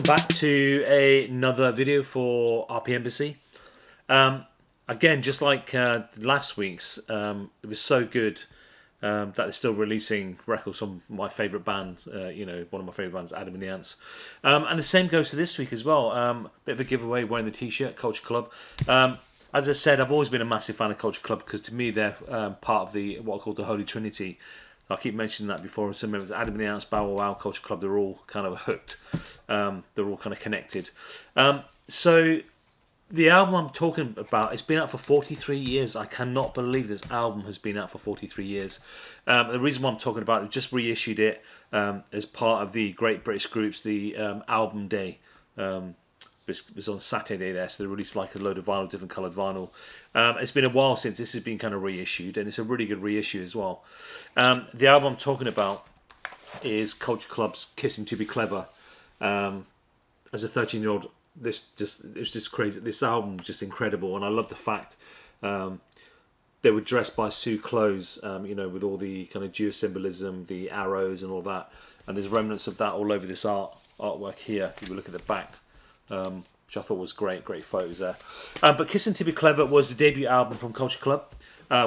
back to another video for RPMbassy. Again, just like last week's, it was so good that they're still releasing records from my favourite band, one of my favourite bands, Adam and the Ants. And the same goes for this week as well. Bit of a giveaway wearing the t-shirt, Culture Club. As I said, I've always been a massive fan of Culture Club because to me they're part of the what I call the Holy Trinity. I keep mentioning that before. So members, Adam and the Ants, Bow Wow, Culture Club, they're all kind of hooked. They're all kind of connected. So the album I'm talking about, it's been out for 43 years. I cannot believe this album has been out for 43 years. The reason why I'm talking about it, we just reissued it as part of the Great British Groups, the album day. It was on Saturday there, so they released like a load of vinyl, different coloured vinyl. It's been a while since this has been kind of reissued, and it's a really good reissue as well. The album I'm talking about is Culture Club's Kissing to Be Clever. As a 13-year-old, it was just crazy. This album was just incredible, and I love the fact they were dressed by Sue clothes, with all the kind of Jewish symbolism, the arrows and all that, and there's remnants of that all over this artwork here. If you look at the back. Which I thought was great photos there. But Kissing to Be Clever was the debut album from Culture Club,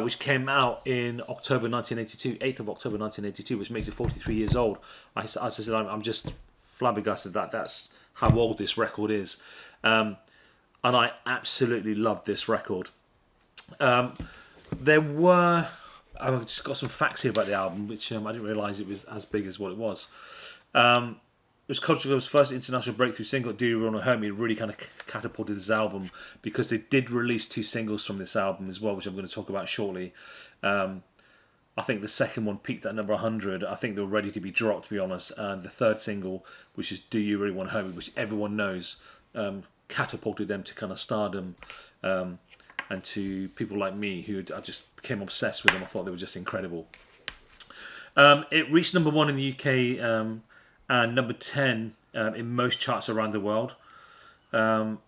which came out in October 1982, 8th of October 1982, which makes it 43 years old. As I said, I'm just flabbergasted that that's how old this record is. And I absolutely loved this record. I've just got some facts here about the album, which I didn't realise it was as big as what it was. It was Culture Club's first international breakthrough single, Do You Wanna Hurt Me, really kind of catapulted this album because they did release 2 singles from this album as well, which I'm going to talk about shortly. I think the second one peaked at number 100. I think they were ready to be dropped, to be honest. And the third single, which is Do You Really Wanna Hurt Me, which everyone knows, catapulted them to kind of stardom. And to people like me who I just became obsessed with them. I thought they were just incredible. It reached number 1 in the UK and number 10 in most charts around the world. That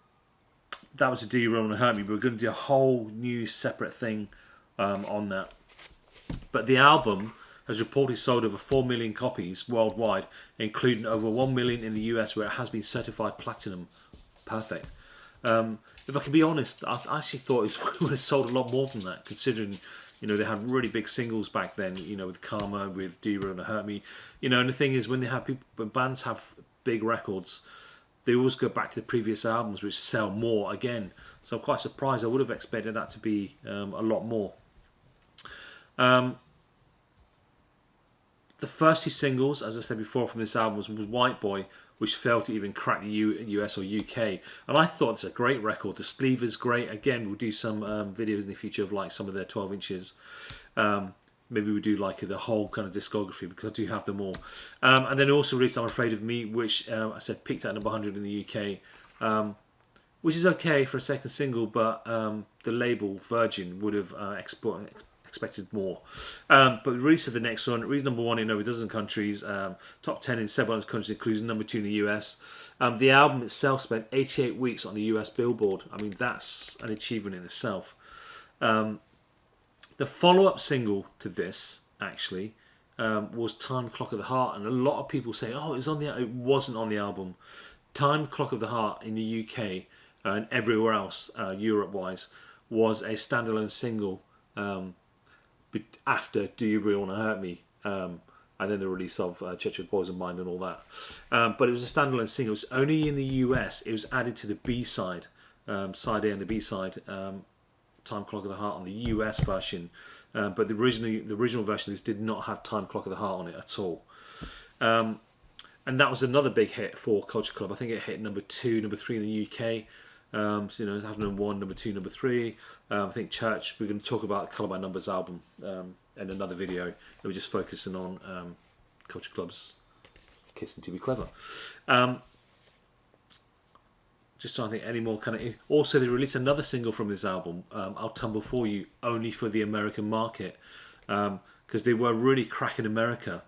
was a Do You Really Wanna Hurt Me, but we're going to do a whole new separate thing on that. But the album has reportedly sold over 4 million copies worldwide, including over 1 million in the US, where it has been certified platinum. Perfect. If I can be honest, I actually thought it would have sold a lot more than that, considering they had really big singles back then, with Karma, with Do You Really Wanna Hurt Me. And the thing is, when bands have big records, they always go back to the previous albums, which sell more again. So I'm quite surprised. I would have expected that to be a lot more. The first 2 singles, as I said before, from this album was White Boy, which failed to even crack the US or UK. And I thought it's a great record. The sleeve is great. Again, we'll do some videos in the future of like some of their 12 inches. Maybe we'll do like the whole kind of discography because I do have them all. And then also released I'm Afraid of Me, which I said peaked at number 100 in the UK. Which is okay for a second single, but the label Virgin would have expected more. But the release of the next one, it reached number 1 in over a dozen countries, top 10 in several other countries, including number 2 in the US. The album itself spent 88 weeks on the US Billboard. I mean, that's an achievement in itself. The follow-up single to this, actually, was Time Clock of the Heart, and a lot of people say, oh, it wasn't on the album. Time Clock of the Heart in the UK and everywhere else, Europe-wise, was a standalone single after Do You Really Wanna Hurt Me, and then the release of Church of Poison Mind and all that. But it was a standalone single. It was only in the US. It was added to the B-side, side A and the B-side, Time Clock of the Heart on the US version. But the original version of this did not have Time Clock of the Heart on it at all. And that was another big hit for Culture Club. I think it hit number 2, number 3 in the UK. It's having number 1, number 2, number 3. I think Church, we're going to talk about the Colour by Numbers album in another video. We're just focusing on Culture Club's Kissing to Be Clever. Just trying to think any more kind of... Also, they released another single from this album, I'll Tumble For You, only for the American market, because they were really cracking America.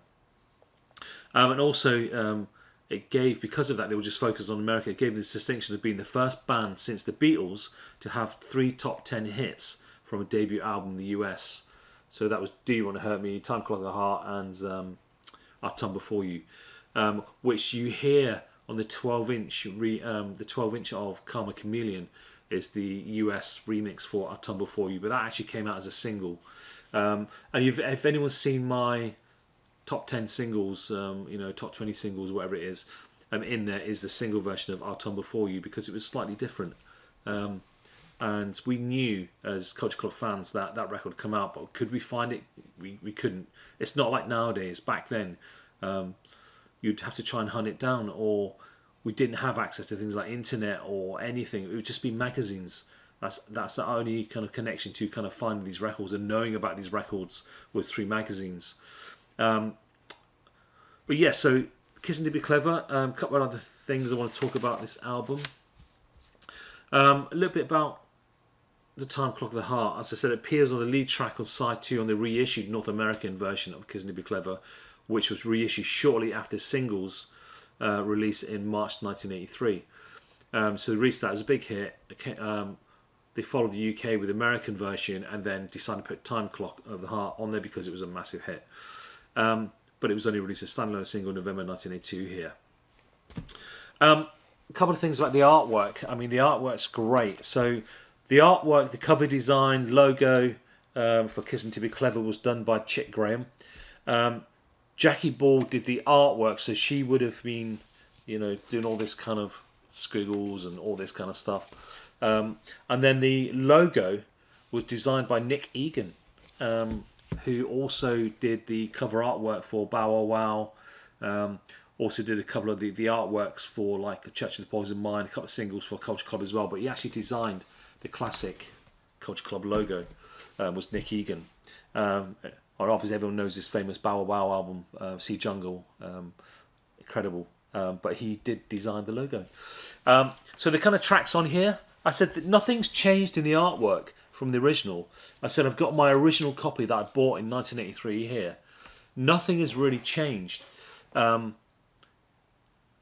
And also... it gave, because of that, they were just focused on America. It gave them this distinction of being the first band since the Beatles to have 3 top 10 hits from a debut album in the US. So that was Do You Wanna Hurt Me, Time Clock of the Heart, and I'll Tumble For You, which you hear on the 12-inch, the 12-inch of Karma Chameleon is the US remix for "I'll Tumble For You," but that actually came out as a single. And if anyone's seen my top 10 singles, top 20 singles, whatever it is, in there is the single version of "I'll Tumble For You" because it was slightly different. And we knew as Culture Club fans that that record would come out, but could we find it? We couldn't. It's not like nowadays. Back then, you'd have to try and hunt it down, or we didn't have access to things like internet or anything. It would just be magazines. That's the only kind of connection to kind of finding these records and knowing about these records was through magazines. But yeah, so Kissing to Be Clever. A couple of other things I want to talk about this album. A little bit about the Time Clock of the Heart. As I said, it appears on the lead track on side 2 on the reissued North American version of Kissing to Be Clever, which was reissued shortly after singles release in March 1983. So they released that as a big hit. They followed the UK with the American version and then decided to put Time Clock of the Heart on there because it was a massive hit. But it was only released as a standalone single in November 1982 here. A couple of things about the artwork. I mean, the artwork's great. So the artwork, the cover design, logo for Kissing to Be Clever was done by Chick Graham. Jackie Ball did the artwork, so she would have been, doing all this kind of squiggles and all this kind of stuff. And then the logo was designed by Nick Egan, who also did the cover artwork for Bow Wow Wow. Also did a couple of the artworks for like Church of the Poison Mind, a couple of singles for Culture Club as well. But he actually designed the classic Culture Club logo. Was Nick Egan. Or obviously everyone knows this famous Bow Wow album, Sea Jungle, incredible. But he did design the logo. So the kind of tracks on here, I said that nothing's changed in the artwork from the original. I said I've got my original copy that I bought in 1983 here. Nothing has really changed.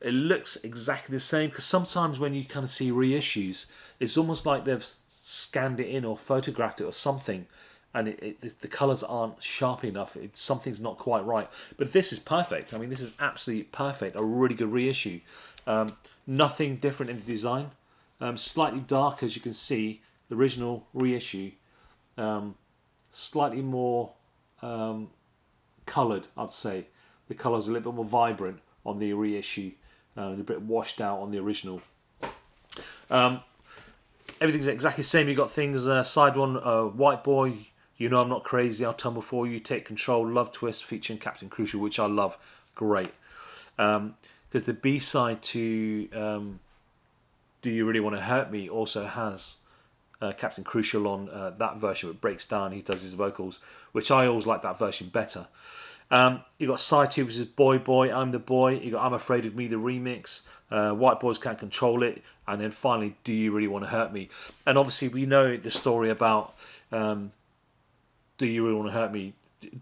It looks exactly the same because sometimes when you kind of see reissues, it's almost like they've scanned it in or photographed it or something, and the colours aren't sharp enough. Something's not quite right. But this is perfect. I mean, this is absolutely perfect. A really good reissue. Nothing different in the design. Slightly dark, as you can see. The original reissue. Slightly more coloured, I'd say. The colours are a little bit more vibrant on the reissue. A bit washed out on the original. Everything's exactly the same. You've got things, side one, White Boy, You Know I'm Not Crazy, I'll Tumble For You, Take Control, Love Twist, featuring Captain Crucial, which I love. Great. Because the B-side to Do You Really Want to Hurt Me also has Captain Crucial on that version. It breaks down, he does his vocals, which I always like that version better. You've got side 2, which is Boy Boy, I'm the Boy. You've got I'm Afraid of Me, the remix. White Boys Can't Control It. And then finally, Do You Really Want to Hurt Me? And obviously we know the story about Do You Really Want to Hurt Me?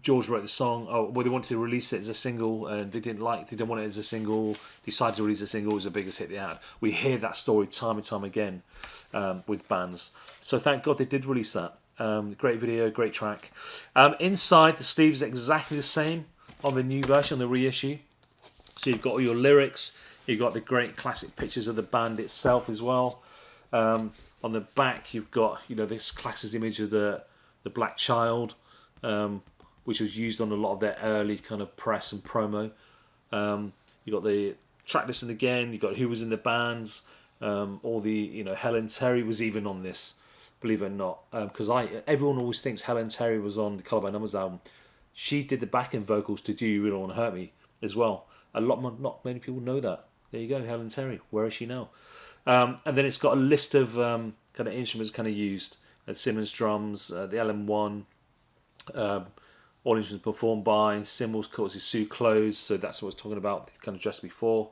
George wrote the song. They wanted to release it as a single and they didn't want it as a single. Decided to release a single. It was the biggest hit they had. We hear that story time and time again with bands. So thank God they did release that. Great video, great track. Inside, the sleeves are exactly the same on the new version, on the reissue. So you've got all your lyrics, you've got the great classic pictures of the band itself as well. On the back, you've got this classic image of the Black Child, which was used on a lot of their early kind of press and promo. You've got the track listing again. You've got who was in the bands. All the Helen Terry was even on this. Believe it or not, because everyone always thinks Helen Terry was on the Colour by Numbers album. She did the backing vocals to Do You Really Want to Hurt Me as well. Not many people know that. There you go, Helen Terry. Where is she now? And then it's got a list of kind of instruments kind of used. Simmons drums, the LM1, all instruments performed by cymbals, courtesy Sue Close. So that's what I was talking about, kind of just before.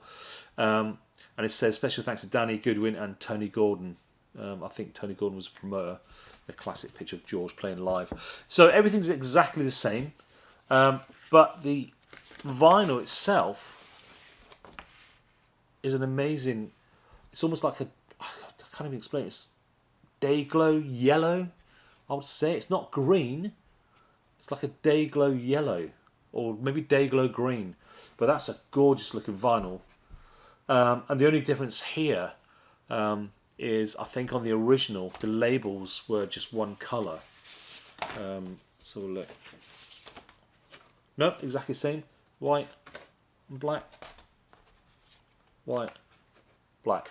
And it says special thanks to Danny Goodwin and Tony Gordon. I think Tony Gordon was a promoter. The classic picture of George playing live. So everything's exactly the same, but the vinyl itself is an amazing. It's almost like I can't even explain it. It's day-glow yellow. I would say it's not green. It's like a day-glow yellow, or maybe day-glow green. But that's a gorgeous looking vinyl. And the only difference here is, I think on the original, the labels were just one colour. So look. Nope, exactly the same. White and black. White, black.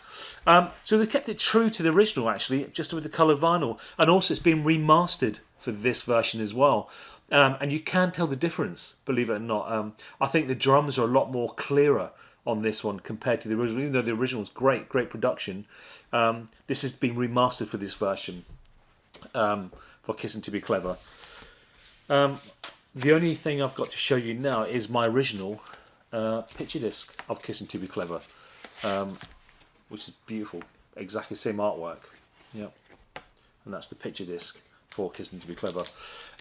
So they kept it true to the original, actually, just with the coloured vinyl. And also it's been remastered for this version as well. And you can tell the difference, believe it or not. I think the drums are a lot more clearer on this one compared to the original. Even though the original is great production, this has been remastered for this version, for Kissing to Be Clever. The only thing I've got to show you now is my original picture disc of Kissing to Be Clever, which is beautiful. Exactly the same artwork. Yep. And that's the picture disc for Kissing to Be Clever.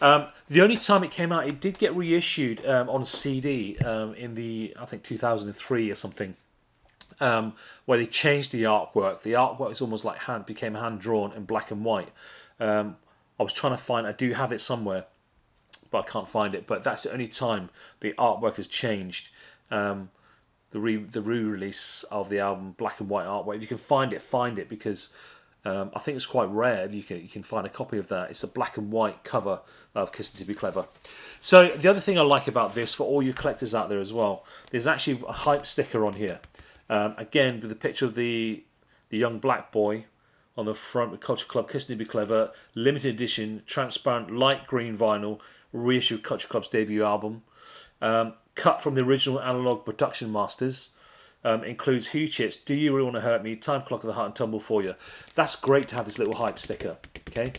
The only time it came out, it did get reissued on CD in the, I think, 2003 or something, where they changed the artwork. The artwork is almost like became hand-drawn in black and white. I was trying to find, I do have it somewhere, but I can't find it. But that's the only time the artwork has changed. The re-release of the album, black and white artwork. If you can find it, because I think it's quite rare if you can find a copy of that. It's a black and white cover of Kissing to Be Clever. So the other thing I like about this, for all you collectors out there as well, there's actually a hype sticker on here. Again, with a picture of the young black boy on the front with Culture Club Kissing to Be Clever, limited edition, transparent light green vinyl, reissued Culture Club's debut album. Cut from the original analog production masters. Includes huge hits, Do You Really Want to Hurt Me, Time Clock of the Heart and Tumble For You. That's great to have this little hype sticker, okay?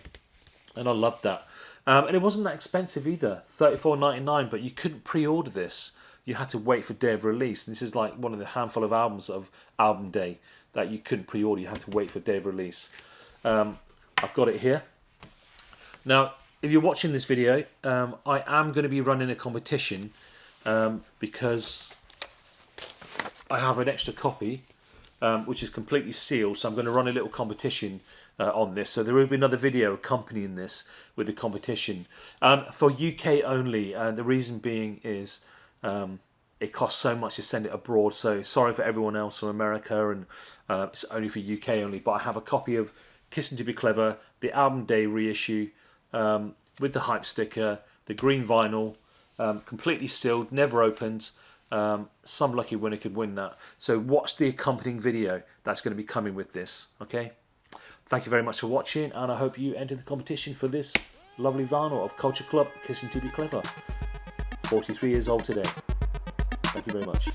And I loved that. And it wasn't that expensive either, $34.99, but you couldn't pre-order this. You had to wait for day of release. And this is like one of the handful of albums of album day that you couldn't pre-order. You had to wait for day of release. I've got it here. Now, if you're watching this video, I am going to be running a competition because I have an extra copy, which is completely sealed, so I'm going to run a little competition on this. So there will be another video accompanying this with the competition. For UK only, the reason being is it costs so much to send it abroad, so sorry for everyone else from America, and it's only for UK only. But I have a copy of Kissing to Be Clever, the album day reissue, with the hype sticker, the green vinyl, completely sealed, never opened. Some lucky winner could win that. So watch the accompanying video that's going to be coming with this. Okay. Thank you very much for watching, and I hope you enter the competition for this lovely vinyl of Culture Club Kissing to Be Clever. 43 years old today. Thank you very much.